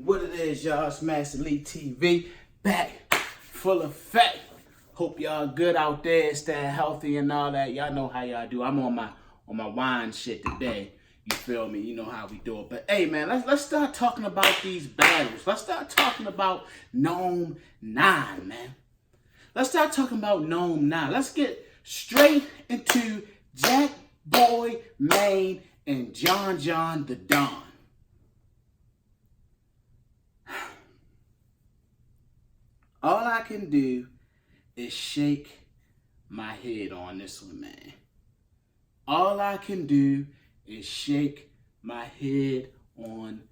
What it is, y'all? It's Master Lee TV back full effect. Hope y'all good out there, staying healthy and all that. Y'all know how y'all do. I'm on my wine shit today. You feel me? You know how we do it. But hey, man, let's start talking about these battles. Let's start talking about Gnome 9, man. Let's start talking about Gnome 9. Let's get straight into Jakk, Maine, and John the Don. All I can do is shake my head on this one, man. All I can do is shake my head on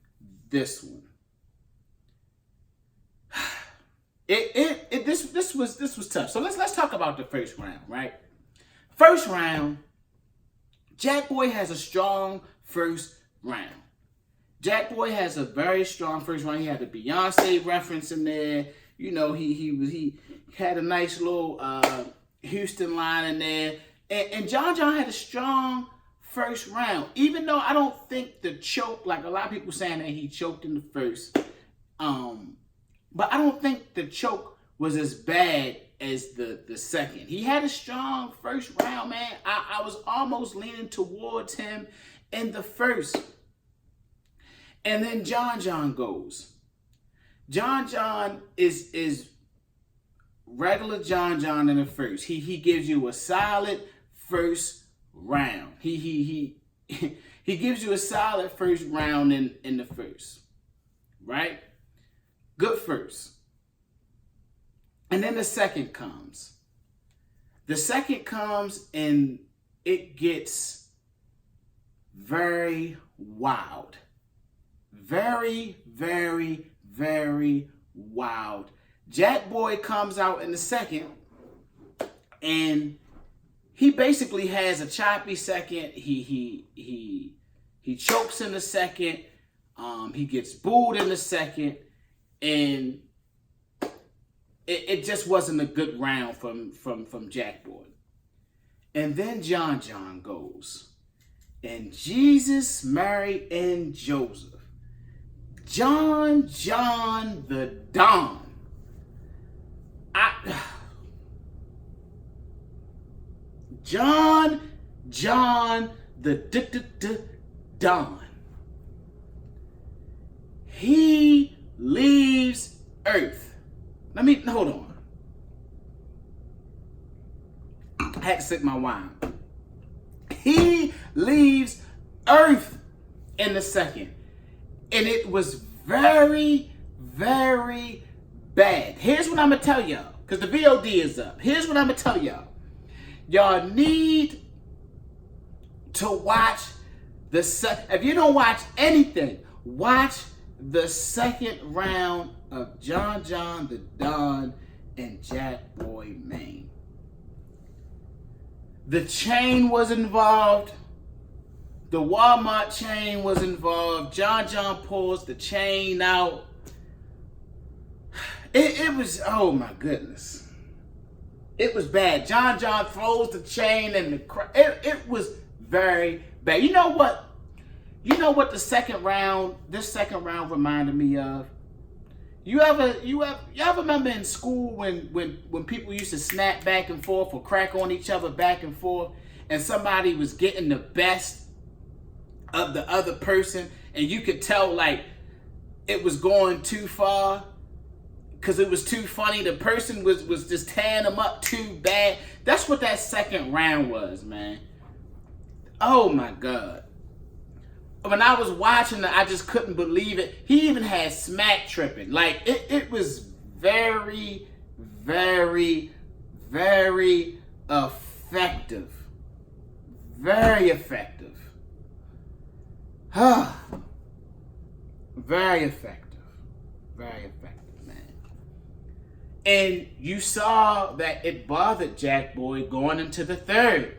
this one. This was tough. So let's talk about the first round, right? First round, Jakk has a strong first round. Jakk has a very strong first round. He had the Beyonce reference in there. You know, he had a nice little Houston line in there. And John had a strong first round. Even though I don't think the choke, like a lot of people saying that he choked in the first. But I don't think the choke was as bad as the second. He had a strong first round, man. I was almost leaning towards him in the first. And then John goes. John is regular John in the first. He gives you a solid first round. He gives you a solid first round in the first. Right? Good first. And then the second comes. The second comes and it gets very wild. Very, very, very wild. Jakk comes out in the second and he basically has a choppy second. He chokes in the second. He gets booed in the second, and it just wasn't a good round from Jakk. And then John goes, and Jesus, Mary, and Joseph. John the Don. John the Don. He leaves Earth. Hold on. I had to sip my wine. He leaves Earth in the second. And it was very, very bad. Here's what I'm going to tell y'all. Because the VOD is up. Here's what I'm going to tell y'all. Y'all need to watch the if you don't watch anything, watch the second round of John the Don and Jakk Maine. The chain was involved. The Walmart chain was involved. John pulls the chain out. It was, oh my goodness. It was bad. John throws the chain in the crowd. It was very bad. You know what? This second round reminded me of? You ever remember in school when people used to snap back and forth or crack on each other back and forth, and somebody was getting the best of the other person, and you could tell like it was going too far because it was too funny. The person was just tearing them up too bad. That's what that second round was, man. Oh my God. When I was watching it, I just couldn't believe it. He even had smack tripping. Like it was very, very, very effective. Very effective. Very effective. Very effective, man. And you saw that it bothered Jakk going into the third.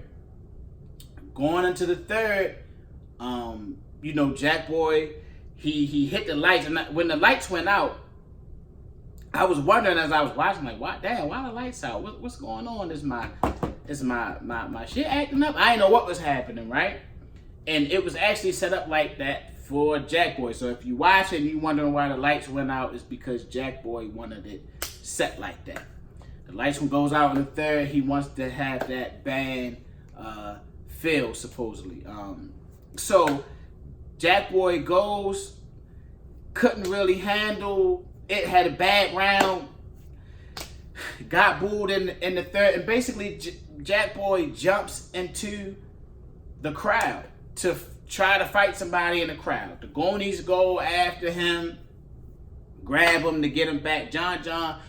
You know, Jakk he hit the lights, and when the lights went out, I was wondering as I was watching, like, why the lights out? What's going on? Is my shit acting up? I didn't know what was happening, right? And it was actually set up like that for Jack Boy. So if you watch it and you wondering why the lights went out, it's because Jack Boy wanted it set like that. The lights goes out in the third. He wants to have that band feel, supposedly. So Jack Boy goes, couldn't really handle it, had a bad round, got booed in the third, and basically Jack Boy jumps into the crowd to try to fight somebody in the crowd. The Goonies go after him, grab him to get him back. Jack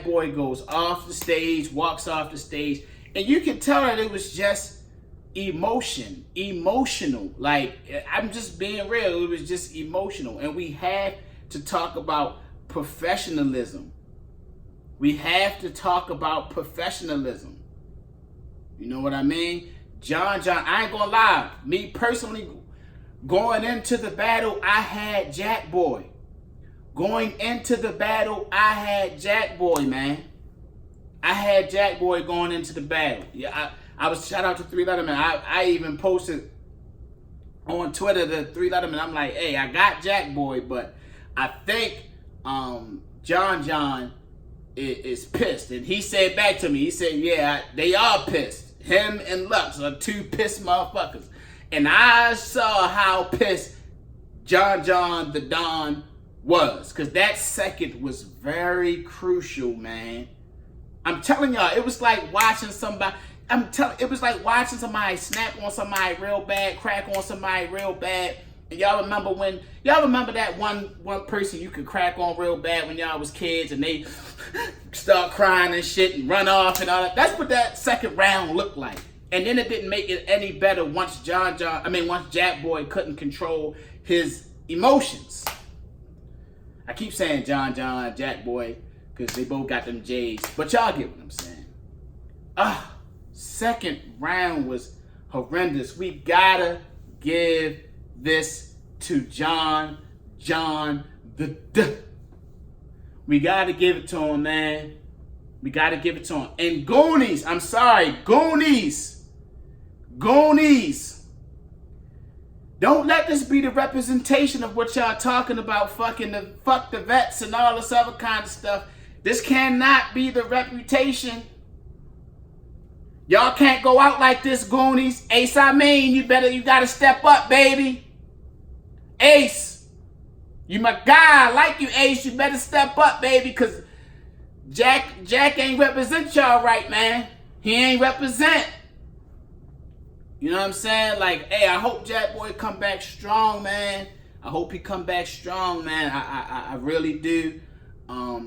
Boy goes off the stage, walks off the stage, and you can tell that it was just emotional. Like, I'm just being real, it was just emotional. And we have to talk about professionalism. We have to talk about professionalism. You know what I mean? John, I ain't gonna lie. Me personally, going into the battle, I had Jack Boy. Going into the battle, I had Jack Boy, man. I had Jack Boy going into the battle. Yeah, I was, shout out to Three Letterman. I even posted on Twitter the Three Letterman. I'm like, hey, I got Jack Boy, but I think John is pissed. And he said back to me, he said, yeah, they are pissed. Him and Lux are two pissed motherfuckers. And I saw how pissed John the Don was. Because that second was very crucial, man. I'm telling y'all, it was like watching somebody, it was like watching somebody snap on somebody real bad, crack on somebody real bad. And y'all remember that one person you could crack on real bad when y'all was kids and they start crying and shit and run off and all that. That's what that second round looked like. And then it didn't make it any better once once Jack Boy couldn't control his emotions. I keep saying John, Jack Boy, because they both got them J's. But y'all get what I'm saying. Second round was horrendous. We gotta give this to John the We gotta give it to him, man. We gotta give it to him. And Goonies, I'm sorry, Goonies. Don't let this be the representation of what y'all talking about, fuck the vets and all this other kind of stuff. This cannot be the reputation. Y'all can't go out like this, Goonies. Ace, Maine, you gotta step up, baby. Ace, you my guy. I like you, Ace. You better step up, baby, because Jack ain't represent y'all right, man. He ain't represent. You know what I'm saying? Like, hey, I hope Jack Boy come back strong, man. I hope he come back strong, man. I really do.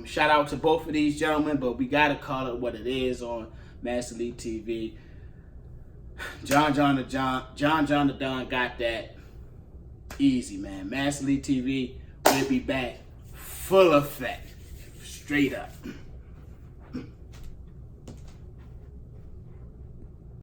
Shout out to both of these gentlemen, but we gotta call it what it is on Master League TV. John the Don got that easy, man. Master League TV will be back full effect, straight up.